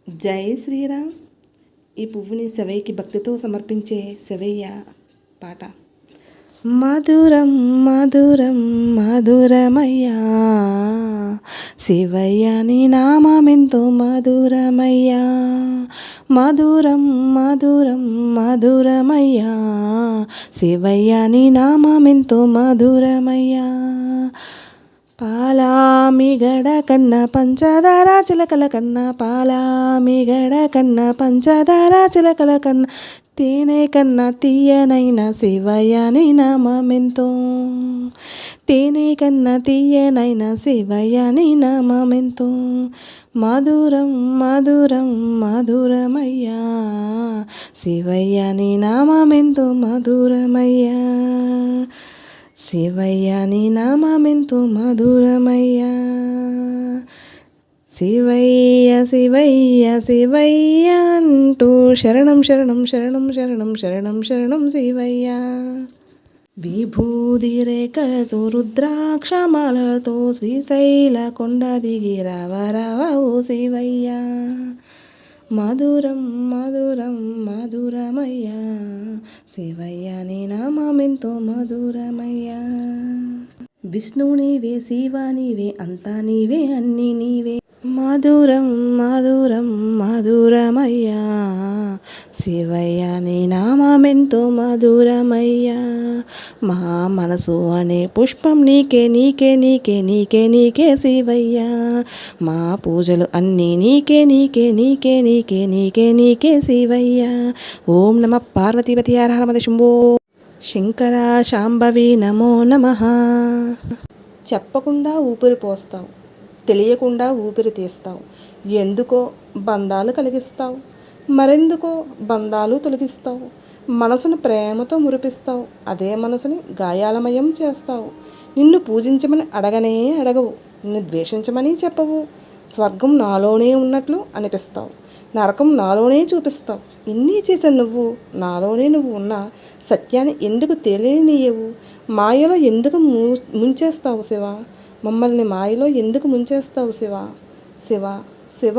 జై శ్రీరామ్. ఈ పువ్వుని శివయ్యకి భక్తితో సమర్పించే శివయ్య పాట. మధురం మధురం మధురమయ్యా శివయ్య నీ నామమెంతో మధురమయ్యా. మధురం మధురం మధురమయ్యా శివయ్య నీ నామమెంతో మధురమయ్యా. పాలామిగడ కన్నా పంచదార చిలకల కన్నా, పాలామిగడ కన్నా పంచదార చిలకల కన్నా, తేనె కన్నా తీయనైన శివయ్య నీ నామమెంతో, తేనె కన్నా తీయనైన శివయ్య నీ నామమెంతో. మధురం మధురం మధురమయ్యా శివయ్య నీ నామమెంతో మధురమయ్యా. శివయ్య నీ నామమెంతో మధురమయ్యా. శివయ్య శివయ్య శివయ్య అంటూ శరణం శరణం శరణం శరణం శరణం శరణం శివయ్య. విభూది రేఖలతో రుద్రాక్షమాలతో శ్రీశైల కొండ దిగి రావ ఓ శివయ్య. మధురం మధురం మధురమయ్యా శివయ్య నీ నామమెంతో మధురమయ్యా. విష్ణువు నీవే, శివ నీవే, అంతా నీవే, అన్నీ నీవే. మధురం మధురం మధురమయ్యా శివయ్య నీ నామమెంతో మధురమయ్యా. మా మనసు అనే పుష్పం నీకే నీకే నీకే నీకే నీకే శివయ్య. మా పూజలు అన్నీ నీకే నీకే నీకే నీకే నీకే నీకే శివయ్య. ఓం నమ పార్వతీపతి హర హర శంభో శంకర శాంభవి నమో నమః. చెప్పకుండా ఊపిరి పోస్తావు, తెలియకుండా ఊపిరి తీస్తావు. ఎందుకో బంధాలు కలిగిస్తావు, మరెందుకో బంధాలు తొలగిస్తావు. మనసును ప్రేమతో మురిపిస్తావు, అదే మనసుని గాయాలమయం చేస్తావు. నిన్ను పూజించమని అడగనే అడగవు, నిన్ను ద్వేషించమని చెప్పవు. స్వర్గం నాలోనే ఉన్నట్లు అనిపిస్తావు, నరకం నాలోనే చూపిస్తావు. ఇన్ని చేసే నువ్వు నాలోనే నువ్వు ఉన్న సత్యాన్ని ఎందుకు తెలియనీయవు? మాయలో ఎందుకు ముంచేస్తావు శివ? మమ్మల్ని మాయలో ఎందుకు ముంచేస్తావు శివ? శివ శివ